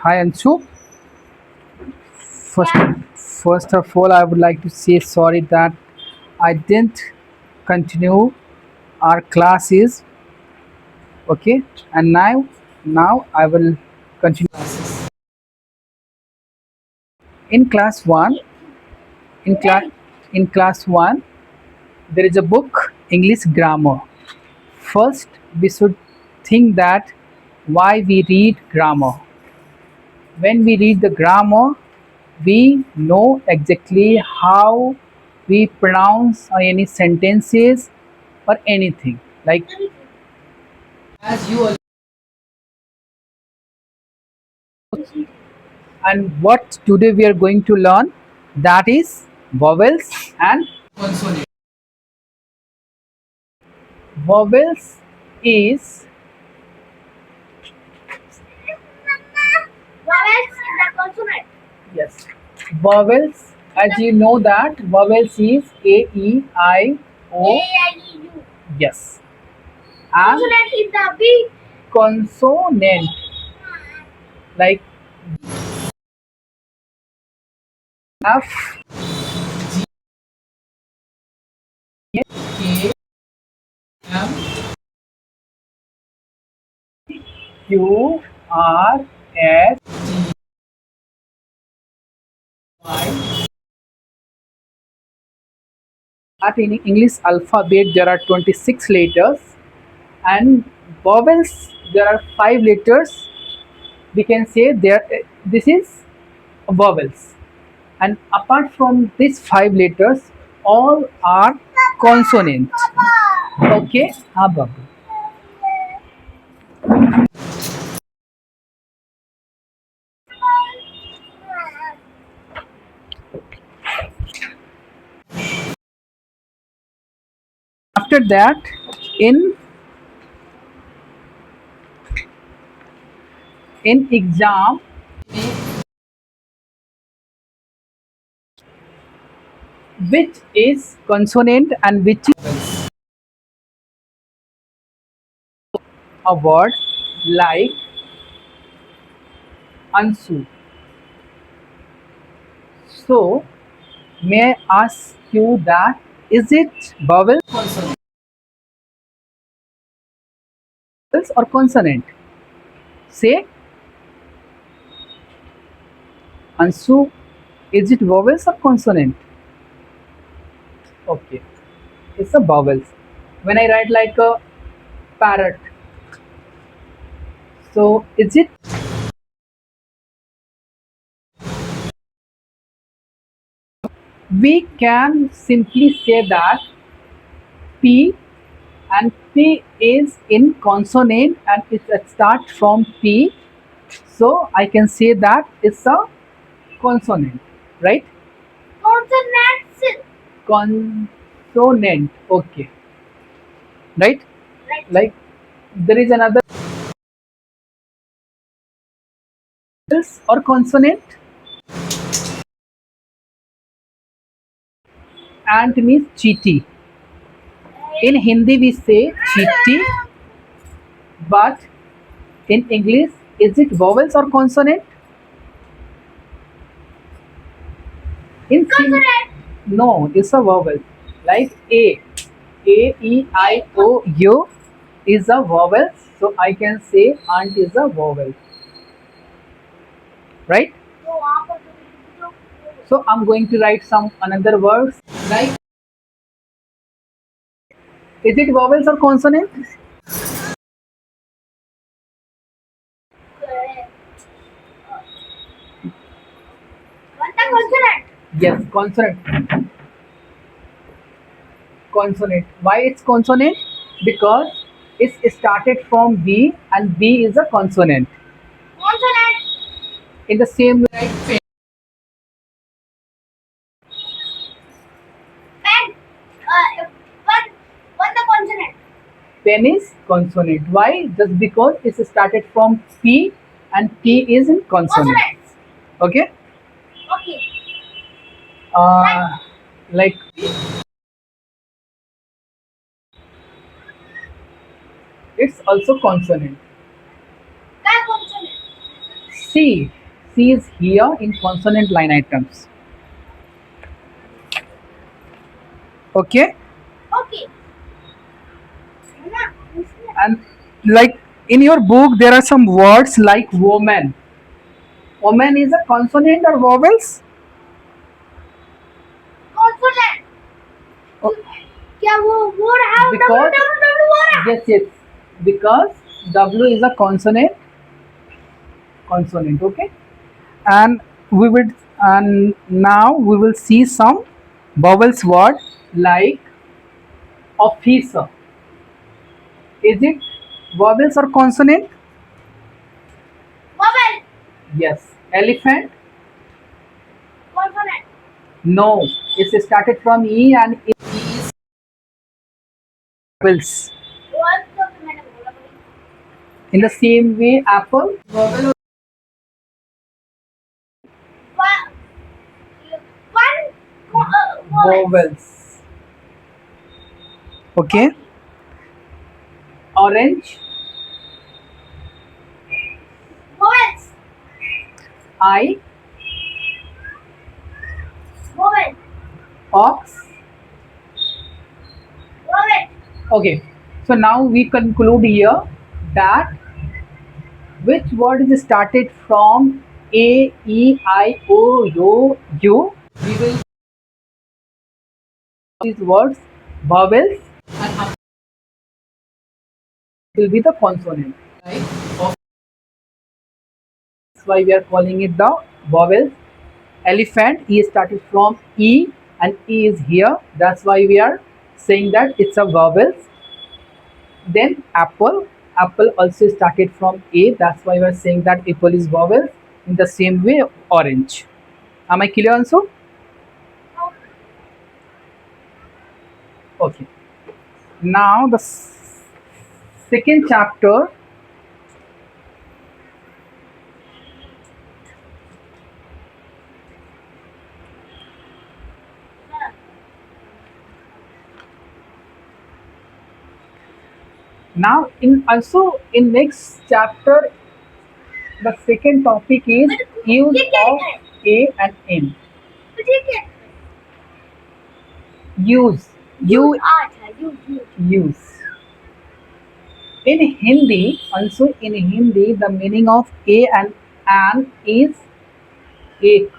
Hi Anshu. First, Yeah. first of all, I would like to say sorry that I didn't continue our classes. Okay, and now I will continue in class one. In class Right. in class one, there is a book English grammar. First, we should think that why we read grammar. When we read the grammar, we know exactly how we pronounce any sentences or anything like as you all. And what today we are going to learn, that is vowels and consonants. Vowels is, Vowels is the consonant. yes, vowels, as you know that vowels is a e i A, o, I, E, U. yes, and Consonant is the B. consonant like f, k, m, q, r, s, y. That in English alphabet there are 26 letters, and vowels there are 5 letters. We can say there, this is vowels, and apart from these 5 letters, all are consonant. Okay, हाँ बाबू. After that, in exam, which is consonant and which is a word like Ansu. So may I ask you that, is it vowel or consonant? Say Ansu, is it vowels or consonant? Okay, it's a vowels. When I write like a parrot, so is it, we can simply say that P, and P is in consonant and it starts from P, so I can say that it's a consonant, right? Consonants. Consonant, okay, right? Right. Like there is another vowels or consonant. Ant means cheaty. In Hindi we say cheaty, but in English, is it vowels or consonant? In Consonant. no, it's a vowel. Like A E I O U is a vowel, so I can say aunt is a vowel, right? So, आप So I'm going to write some another words like, is it vowels or consonant? What the consonant? Yes, consonant. Consonant. Why it's consonant? Because it's started from B and B is a consonant. Consonant. In the same way, right? Pen. One. One the consonant. Pen is consonant. Why? Just because it's started from P and P is in consonant. Consonants. Okay? Okay. Uh, like it's also consonant. Ka consonant. C. C is here in consonant line items. Okay, Okay. and like in your book, there are some words like woman. Woman is a consonant or vowels? Consonant. Oh, क्या वो रहा W because W W हो रहा yes, because W is a consonant. Okay, and we would and now we will see some vowels word like officer. Is it vowels or consonant? vowel Yes. Elephant? consonant No. It's started from E and it is vowels. Voice तो मैंने बोला In the same way, apple, vowel or one vowel vowels. Okay. Orange, vowels I, vowel ox. vowel Okay. So now we conclude here that which word is started from A, E, I, O, U. We will these words vowels and up will be the consonant. Right? That's why we are calling it the vowels. Elephant, E started from E and E is here. That's why we are saying that it's a vowels. Then apple, apple also started from A. That's why we are saying that apple is vowels. In the same way, orange. Am I clear also? Okay. Now the second chapter. Now in also in next chapter, the second topic is use ये क्या of लिखा है A and N. ये क्या Use. Use अच्छा use Use. In Hindi, also in Hindi, the meaning of A and an is ek.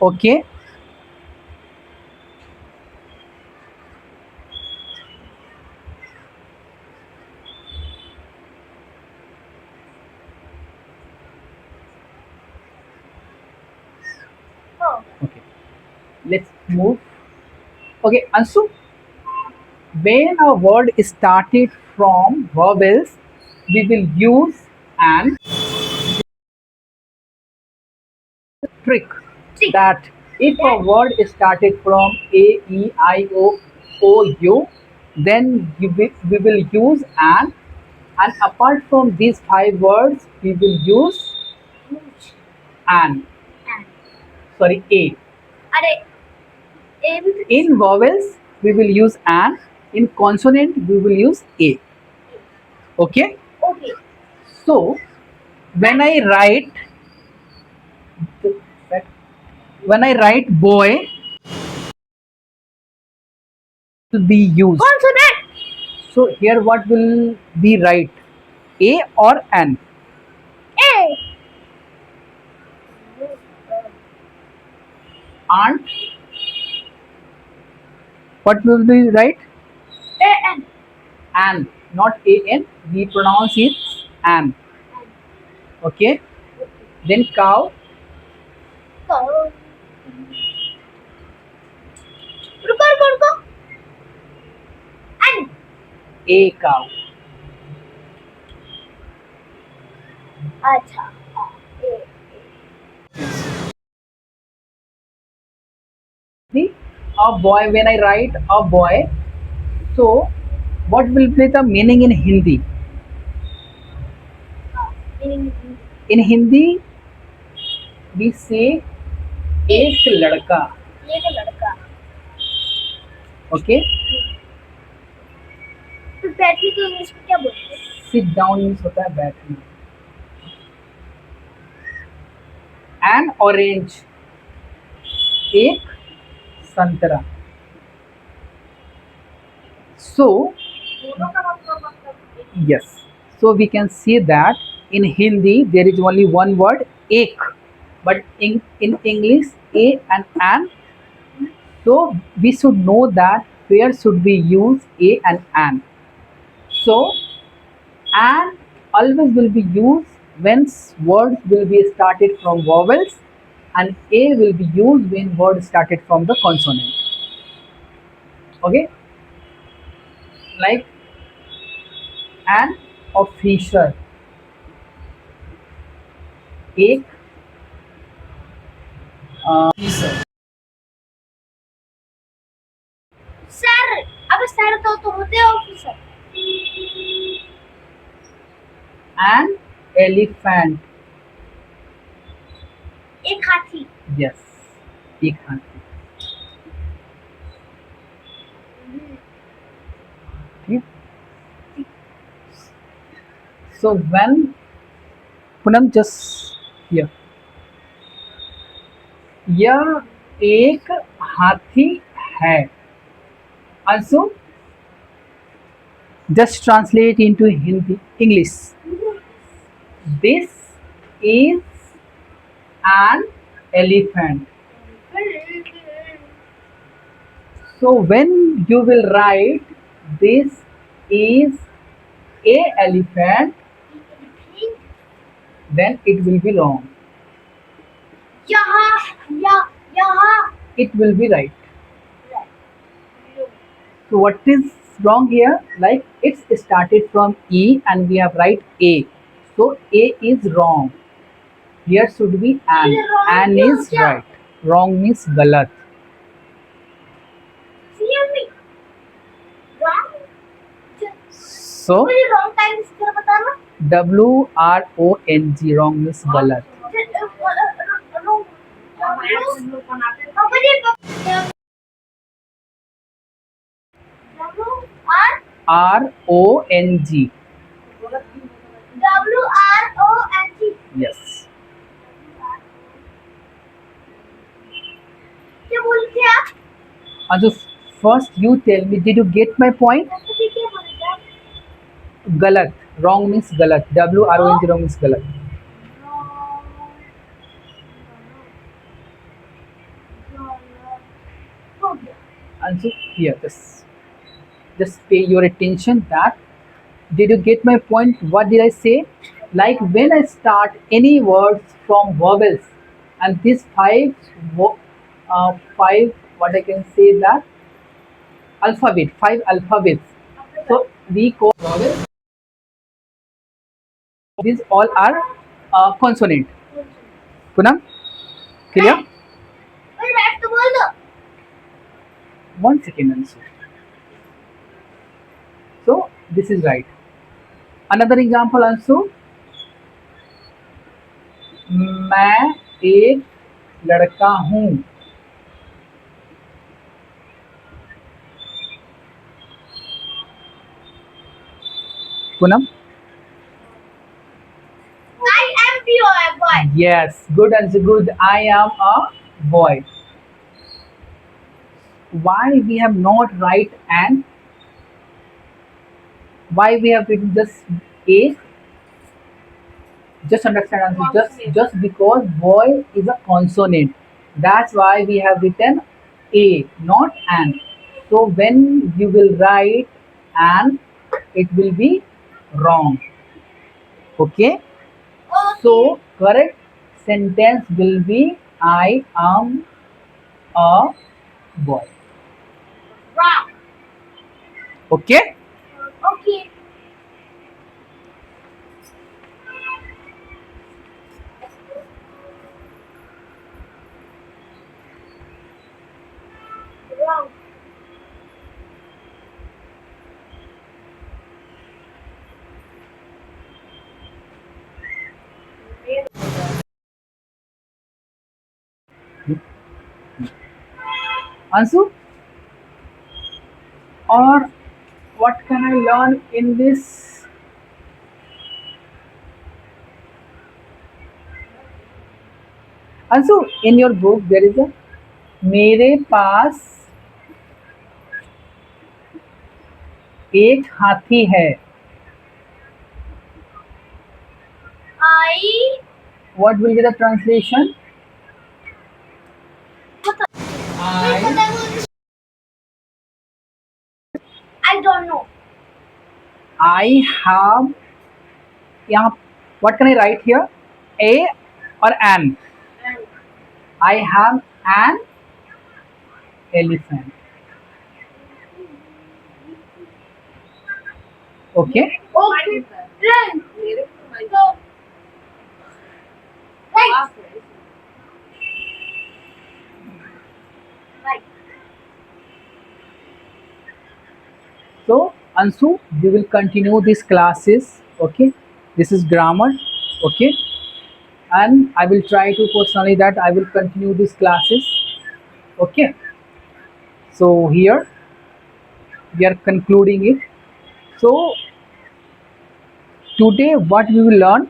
Okay. Okay. Let's move. Okay, Ansu. When a word is started from vowels, we will use an trick Trick. that if a word is started from A, E, I, O, U, then we will use and apart from these five words, we will use use an. Sorry, A. अरे ए भी तो In vowels, we will use an. In consonant, we will use A. Okay. Okay So when I write boy, will be used. consonant So here what will be right? A or N? A Aunt. What will be right? A an An, not A N. We pronounce it an. Okay. Then cow. तो रुको रुको रुको N A cow. अच्छा a See, a boy. When I write a boy, so what will be the meaning in Hindi? Meaning In Hindi, we say एक लड़का. ये का लड़का Okay. तो बैटरी को इंग्लिश में क्या बोलते हैं Sit down means होता है बैठना. an orange, एक संतरा. So दोनों का मतलब yes, so we can see that in Hindi there is only one word ek, but in English a and an. So we should know that where should we use a and an. So and always will be used when words will be started from vowels, and a will be used when word started from the consonant. Okay, like an officer, एक officer. Sir, अब sir तो होते हैं officer. An elephant, एक हाथी. yes, एक हाथी. Okay. So when Punam just here, यह एक हाथी है. Also, just translate into Hindi, English. This is an elephant. So when you will write this is a elephant, then it will be wrong. यहाँ It will be right. So what is wrong here? Like it's started from E and we have write A. So A is wrong. Here should be an. Is it wrong? An क्यों? is क्या? right. Wrong means galat. CMB wrong. So मुझे wrong time इसका बताना. WRONG, wrong means galat. RONG. WRONG. Yes. क्या बोलते हैं आप? Also first you tell me, did you get my point? जैसे क्या बोलते हैं? Galat. Wrong means galat. WRONG, wrong means galat. हो गया. Also here, just pay your attention that, did you get my point? What did I say? Like when I start any words from vowels, and these five, what I can say that alphabet, five alphabets. So we call vowels. These all are consonant. Punam, clear? फिर बैठ तो बोल दो. 1 second answer. So this is right. Another example also. मैं एक लड़का हूँ. Punam? I am pure boy. Yes, good answer. Good. I am a boy. Why we have not write an? Why we have written just a? Just understand answer. Just because boy is a consonant. That's why we have written a, not an. So when you will write an, it will be wrong. Okay. So correct sentence will be I am a boy. Wrong. Okay. Okay. Wrong. Ansu? Or what can I learn in this? Anshu, in your book there is a मेरे पास एक हाथी है. I What will be the translation? I don't know. I have, यहाँ what can I write here? A or an? I have an elephant. Okay. Okay. Run. So, right. Right. So Ansu, we will continue these classes. Okay. This is grammar. Okay. And I will try to personally that I will continue these classes. Okay. So here we are concluding it. So today what we will learn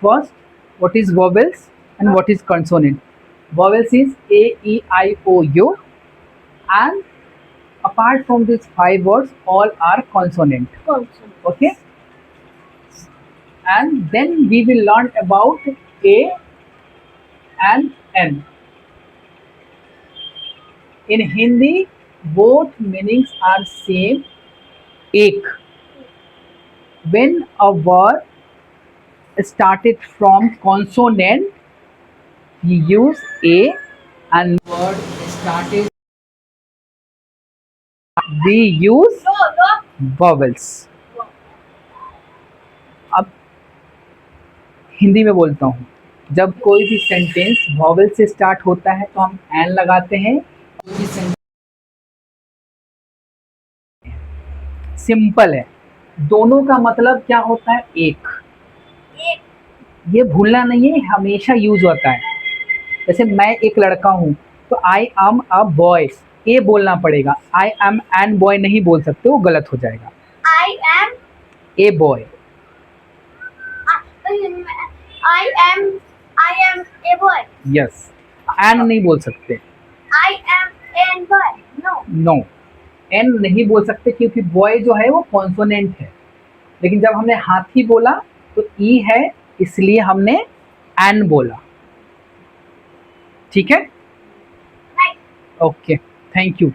first, what is vowels and what is consonant. Vowels is A, E, I, O, U, and apart from these five words, all are consonant. Consonant. Okay, and then we will learn about A and N. In Hindi, both meanings are same. Ek. When a word started from consonant, we use A, and word started we use No, no. vowels. अब हिंदी में बोलता हूँ, जब कोई भी sentence vowel से start होता है तो हम एन लगाते हैं. सिंपल है. दोनों का मतलब क्या होता है? एक. एक. ये भूलना नहीं है, हमेशा यूज होता है. जैसे मैं एक लड़का हूँ तो आई एम अ बॉय, ए बोलना पड़ेगा. आई एम एन बॉय नहीं बोल सकते, वो गलत हो जाएगा. I am. A boy. I am a boy. Yes. An नहीं बोल सकते. I am a boy. No. No, an नहीं बोल सकते क्योंकि बॉय जो है वो कॉन्सोनेंट है. लेकिन जब हमने हाथी बोला तो ई है, इसलिए हमने एन बोला. ठीक है. Right. Okay, thank you.